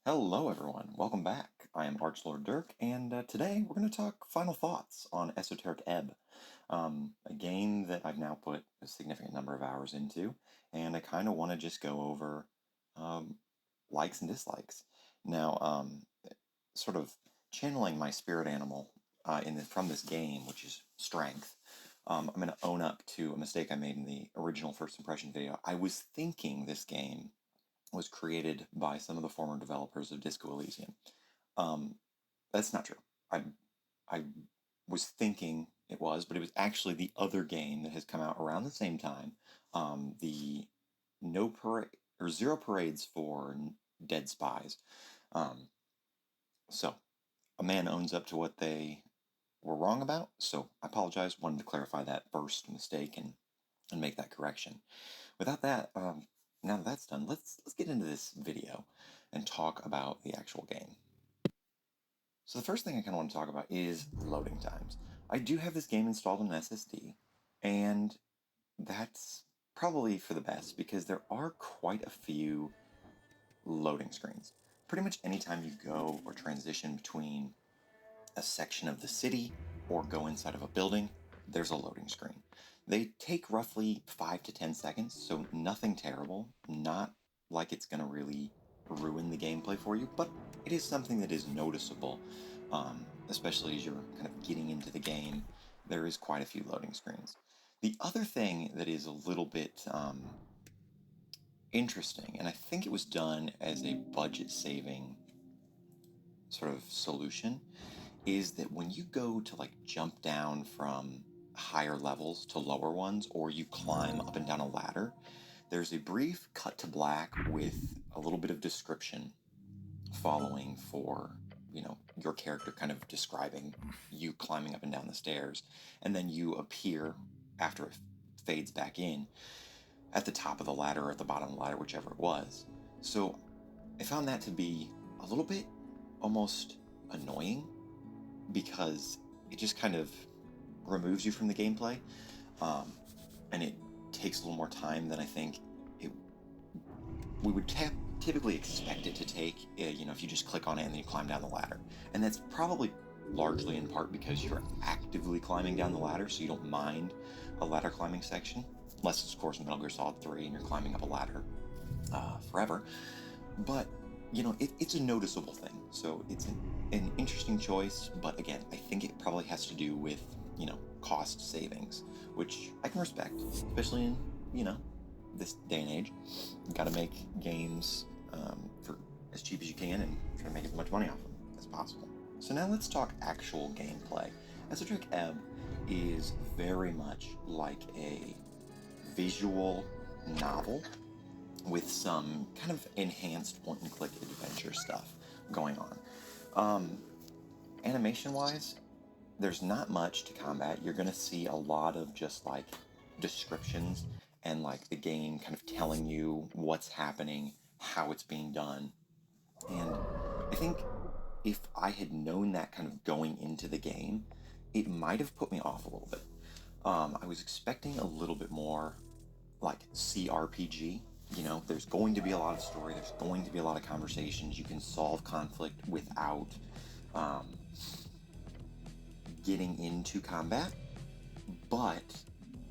Hello, everyone. Welcome back. I am Archlord Dirk, and today we're going to talk final thoughts on Esoteric Ebb, a game that I've now put a significant number of hours into, and I kind of want to just go over um, likes and dislikes. Now, sort of channeling my spirit animal from this game, which is strength. I'm going to own up to a mistake I made in the original first impression video. I was thinking this game was created by some of the former developers of Disco Elysium. That's not true. I was thinking it was, but it was actually the other game that has come out around the same time. The No Parade or Zero Parades for Dead Spies. Um, so a man owns up to what they were wrong about. So I apologize. Wanted to clarify that first mistake and make that correction. Without that, now that that's done, let's get into this video and talk about the actual game. So the first thing I kind of want to talk about is loading times. I do have this game installed on an SSD, and that's probably for the best because there are quite a few loading screens. Pretty much anytime you go or transition between a section of the city or go inside of a building, there's a loading screen. They take roughly 5 to 10 seconds, so nothing terrible, not like it's going to really ruin the gameplay for you, but it is something that is noticeable, especially as you're kind of getting into the game. There is quite a few loading screens. The other thing that is a little bit interesting, and I think it was done as a budget saving sort of solution, is that when you go to like jump down from higher levels to lower ones, or you climb up and down a ladder, there's a brief cut to black with a little bit of description following for, your character kind of describing you climbing up and down the stairs, and then you appear after it fades back in at the top of the ladder or at the bottom of the ladder, whichever it was. So I found that to be a little bit almost annoying because it just kind of removes you from the gameplay, and it takes a little more time than I think we would typically expect it to take. If you just click on it and then you climb down the ladder, and that's probably largely in part because you're actively climbing down the ladder, so you don't mind a ladder climbing section, unless it's of course Metal Gear Solid 3 and you're climbing up a ladder forever. But it's a noticeable thing, so it's an interesting choice. But again, I think it probably has to do with cost savings, which I can respect, especially in this day and age. You got to make games for as cheap as you can and try to make as much money off them as possible. So now let's talk actual gameplay. Esoteric Ebb is very much like a visual novel with some kind of enhanced point-and-click adventure stuff going on. Animation-wise, there's not much to combat. You're going to see a lot of just like descriptions and like the game kind of telling you what's happening, how it's being done. And I think if I had known that kind of going into the game, it might have put me off a little bit. I was expecting a little bit more like CRPG. There's going to be a lot of story, there's going to be a lot of conversations, you can solve conflict without getting into combat, but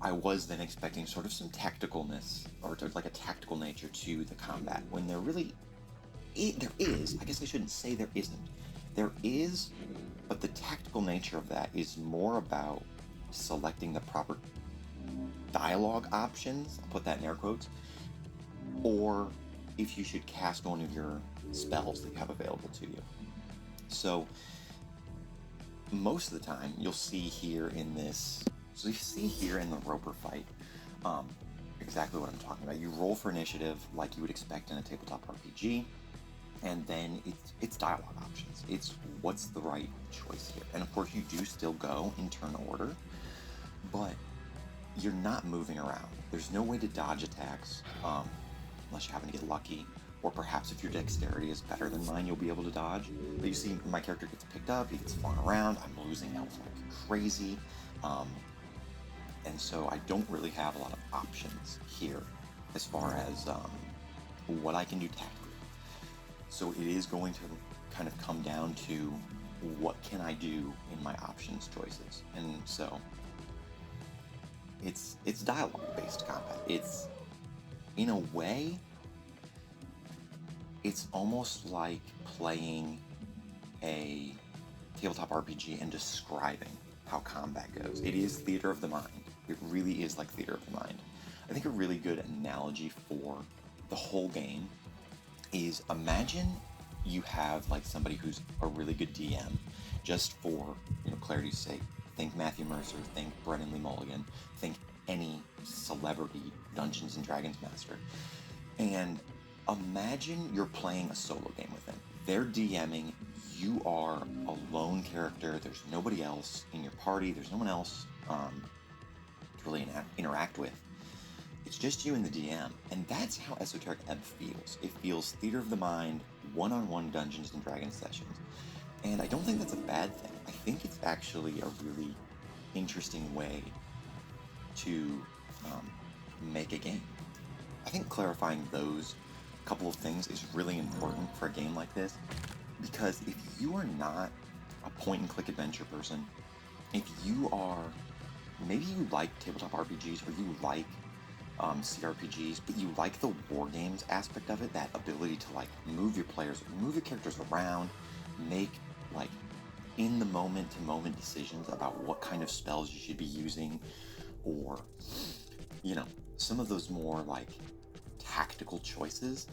I was then expecting sort of some tacticalness, or to like a tactical nature to the combat, when there is. I guess I shouldn't say there isn't. There is, but the tactical nature of that is more about selecting the proper dialogue options, I'll put that in air quotes, or if you should cast one of your spells that you have available to you. So most of the time you'll see here in the Roper fight, exactly what I'm talking about. You roll for initiative like you would expect in a tabletop RPG, and then it's dialogue options. It's what's the right choice here. And of course you do still go in turn order, but you're not moving around. There's no way to dodge attacks, unless you happen to get lucky, or perhaps if your dexterity is better than mine, you'll be able to dodge. But you see, my character gets picked up, he gets flung around, I'm losing health like crazy, and so I don't really have a lot of options here as far as what I can do tactically. So it is going to kind of come down to what can I do in my options choices. And so it's dialogue based combat. It's, in a way, it's almost like playing a tabletop RPG and describing how combat goes. It is theater of the mind. It really is like theater of the mind. I think a really good analogy for the whole game is, imagine you have like somebody who's a really good DM, just for clarity's sake. Think Matthew Mercer, think Brennan Lee Mulligan, think any celebrity Dungeons and Dragons master. And imagine you're playing a solo game with them. They're DMing, you are a lone character, there's nobody else in your party, there's no one else to really interact with. It's just you and the DM, and that's how Esoteric Ebb feels. It feels theater of the mind, one-on-one Dungeons and Dragons sessions. And I don't think that's a bad thing. I think it's actually a really interesting way to make a game. I think clarifying those couple of things is really important for a game like this, because if you are not a point-and-click adventure person, if you are, maybe you like tabletop RPGs, or you like CRPGs, but you like the war games aspect of it, that ability to like move your characters around, make like in the moment to moment decisions about what kind of spells you should be using, or some of those more like tactical choices,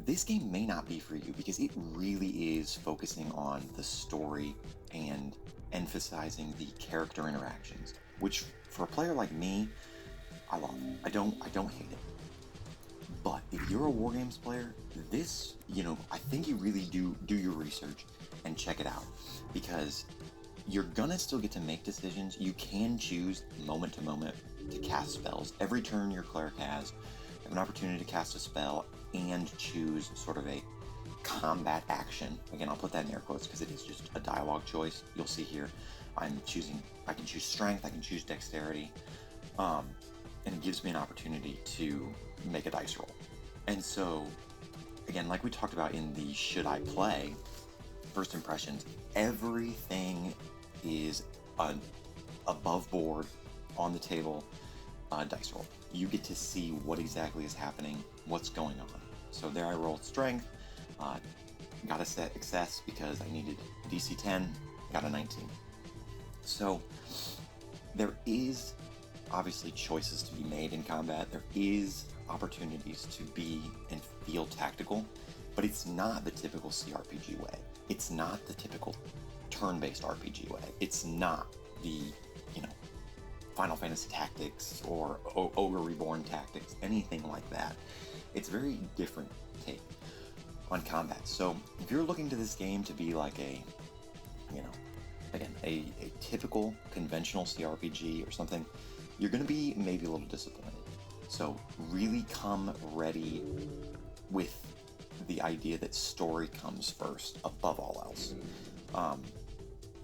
this game may not be for you, because it really is focusing on the story and emphasizing the character interactions, which for a player like me, I love. I don't hate it. But if you're a war games player, this, I think you really do your research and check it out, because you're gonna still get to make decisions. You can choose moment to moment to cast spells. Every turn your cleric has, you have an opportunity to cast a spell and choose sort of a combat action. Again, I'll put that in air quotes because it is just a dialogue choice. You'll see here, I can choose strength, I can choose dexterity, and it gives me an opportunity to make a dice roll. And so, again, like we talked about in the should I play first impressions, everything is an above board, on the table dice roll. You get to see what exactly is happening, what's going on. So there I rolled strength, got a set success because I needed DC 10, got a 19. So there is obviously choices to be made in combat. There is opportunities to be and feel tactical, but it's not the typical CRPG way. It's not the typical turn-based RPG way. It's not the, Final Fantasy Tactics or Ogre Reborn Tactics, anything like that. It's a very different take on combat. So if you're looking to this game to be like a, again, a typical conventional CRPG or something, you're going to be maybe a little disappointed. So really come ready with the idea that story comes first above all else.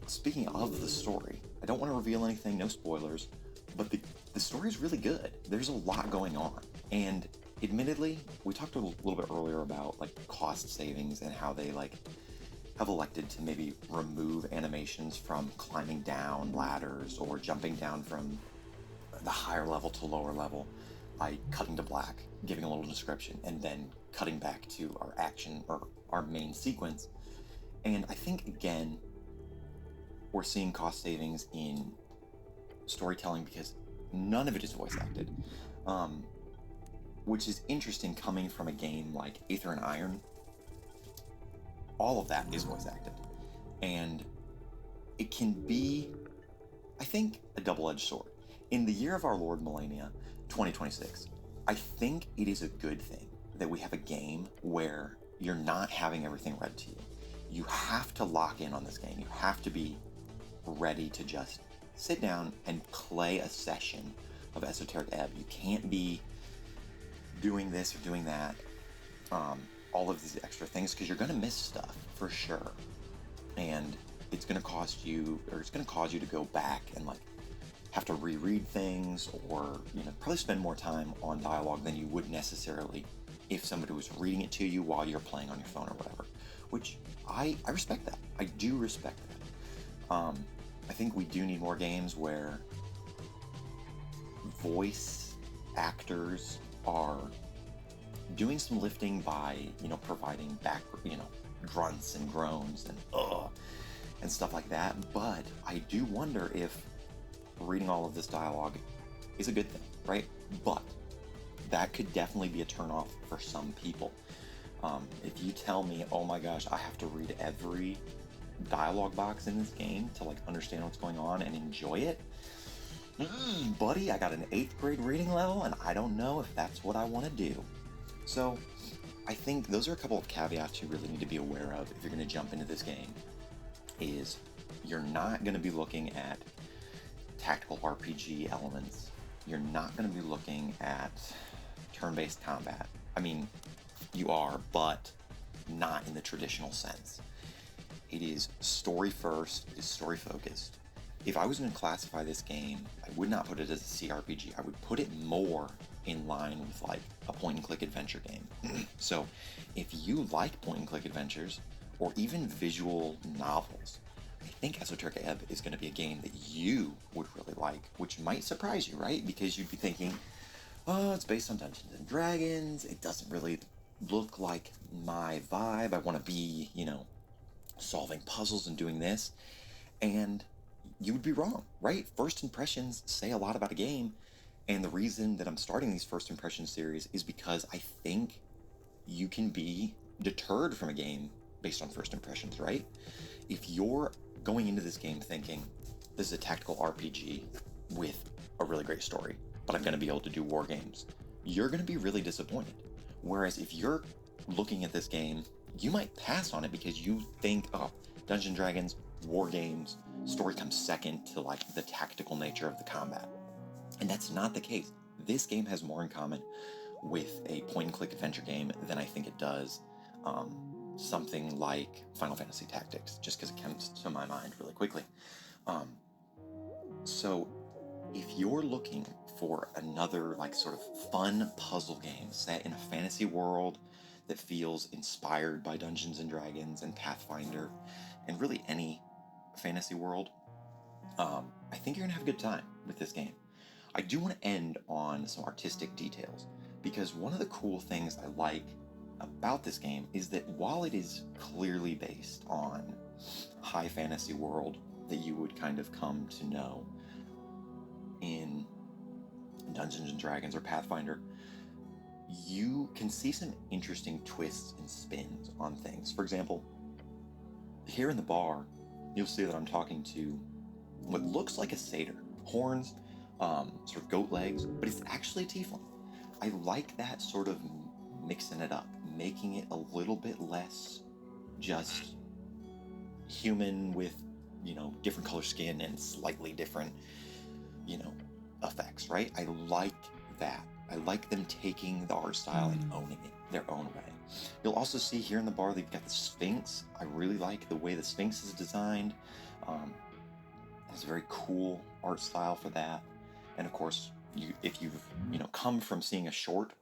Speaking of the story, I don't want to reveal anything, no spoilers, but the story is really good. There's a lot going on. And admittedly, we talked a little bit earlier about like cost savings and how they have elected to maybe remove animations from climbing down ladders or jumping down from the higher level to lower level by cutting to black, giving a little description, and then cutting back to our action or our main sequence. And I think, again, we're seeing cost savings in storytelling because none of it is voice acted, which is interesting coming from a game like Aether and Iron. All of that is voice acted, and it can be, I think, a double-edged sword. In the year of our Lord Millennia, 2026, I think it is a good thing that we have a game where you're not having everything read to you. You have to lock in on this game. You have to be ready to just sit down and play a session of Esoteric Ebb. You can't be doing this or doing that, all of these extra things, because you're going to miss stuff for sure. And it's going to cost you, or it's going to cause you to go back and have to reread things, or probably spend more time on dialogue than you would necessarily if somebody was reading it to you while you're playing on your phone or whatever. which I respect that. I do respect that. I think we do need more games where voice actors are doing some lifting by, providing back, grunts and groans and stuff like that. But I do wonder if reading all of this dialogue is a good thing, right? But that could definitely be a turnoff for some people. If you tell me, oh my gosh, I have to read every dialogue box in this game to understand what's going on and enjoy it, buddy, I got an 8th grade reading level and I don't know if that's what I want to do. So I think those are a couple of caveats you really need to be aware of if you're going to jump into this game. Is you're not going to be looking at tactical RPG elements. You're not going to be looking at turn-based combat. I mean, you are, but not in the traditional sense. It is story first, it is story focused. If I was going to classify this game, I would not put it as a CRPG. I would put it more in line with a point-and-click adventure game. So if you like point-and-click adventures, or even visual novels, I think Esoteric Ebb is going to be a game that you would really like, which might surprise you, right? Because you'd be thinking, oh, it's based on Dungeons and Dragons, it doesn't really look like my vibe, I want to be, solving puzzles and doing this, and you would be wrong, right? First impressions say a lot about a game, and the reason that I'm starting these first impression series is because I think you can be deterred from a game based on first impressions, right? If you're going into this game thinking, this is a tactical RPG with a really great story, but I'm going to be able to do war games, you're going to be really disappointed. Whereas if you're looking at this game, you might pass on it because you think, oh, Dungeons & Dragons, war games, story comes second to the tactical nature of the combat. And that's not the case. This game has more in common with a point-and-click adventure game than I think it does something like Final Fantasy Tactics, just because it comes to my mind really quickly. So if you're looking for another sort of fun puzzle game set in a fantasy world that feels inspired by Dungeons and Dragons and Pathfinder and really any fantasy world, I think you're gonna have a good time with this game. I do want to end on some artistic details, because one of the cool things I like about this game is that while it is clearly based on high fantasy world that you would kind of come to know in Dungeons and Dragons or Pathfinder, you can see some interesting twists and spins on things. For example, here in the bar, you'll see that I'm talking to what looks like a satyr. Horns, sort of goat legs, but it's actually a tiefling. I like that sort of mixing it up, making it a little bit less just human with, different color skin and slightly different, effects, right? I like that. I like them taking the art style and owning it their own way. You'll also see here in the bar they've got the Sphinx. I really like the way the Sphinx is designed. It's a very cool art style for that. And of course, if you've come from seeing a short,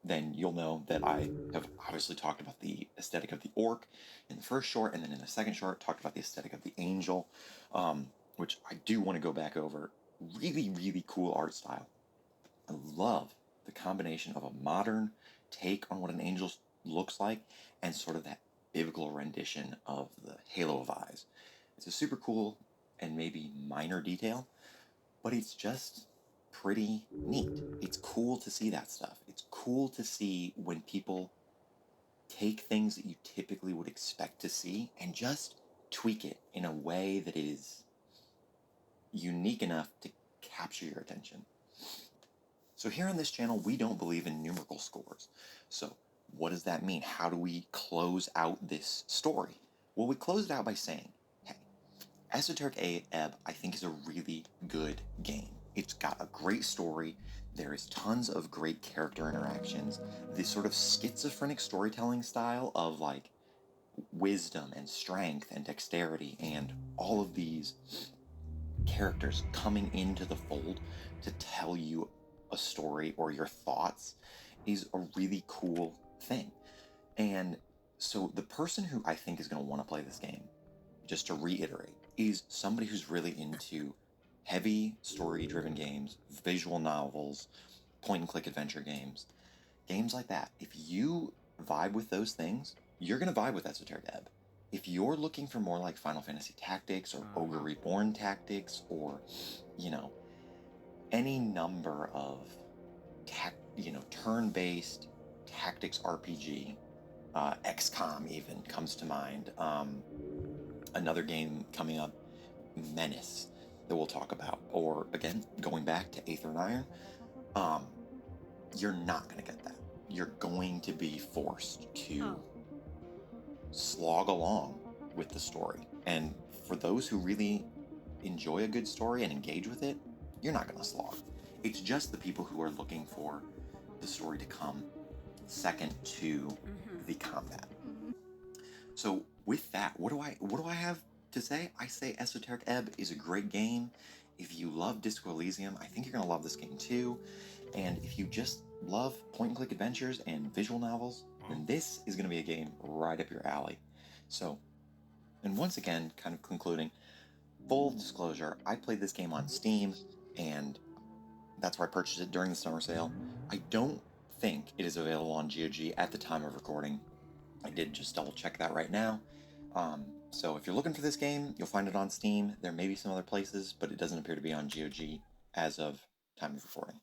then you'll know that I have obviously talked about the aesthetic of the orc in the first short, and then in the second short talked about the aesthetic of the angel, which I do want to go back over. Really, really cool art style. I love the combination of a modern take on what an angel looks like and sort of that biblical rendition of the halo of eyes. It's a super cool and maybe minor detail, but it's just pretty neat. It's cool to see that stuff. It's cool to see when people take things that you typically would expect to see and just tweak it in a way that is unique enough to capture your attention. So here on this channel, we don't believe in numerical scores. So what does that mean? How do we close out this story? Well, we close it out by saying, hey, Esoteric Ebb, I think, is a really good game. It's got a great story. There is tons of great character interactions. This sort of schizophrenic storytelling style of wisdom and strength and dexterity and all of these characters coming into the fold to tell you a story or your thoughts is a really cool thing. And So the person who I think is going to want to play this game, just to reiterate, is somebody who's really into heavy story-driven games, visual novels, point-and-click adventure games, games like that. If you vibe with those things, you're going to vibe with Esoteric Ebb. If you're looking for more like Final Fantasy Tactics or Ogre Reborn Tactics or, you know, any number of turn-based tactics RPG, XCOM even comes to mind. Another game coming up, Menace, that we'll talk about. Or again, going back to Aether and Iron, you're not going to get that. You're going to be forced to slog along with the story. And for those who really enjoy a good story and engage with it, you're not going to slog. It's just the people who are looking for the story to come second to the combat. So with that, what do I have to say? I say Esoteric Ebb is a great game. If you love Disco Elysium, I think you're going to love this game too. And if you just love point-and-click adventures and visual novels, then this is going to be a game right up your alley. So, and once again, kind of concluding, full disclosure, I played this game on Steam, and that's where I purchased it during the summer sale. I don't think it is available on GOG at the time of recording. I did just double check that right now. So if you're looking for this game, you'll find it on Steam. There may be some other places, but it doesn't appear to be on GOG as of time of recording.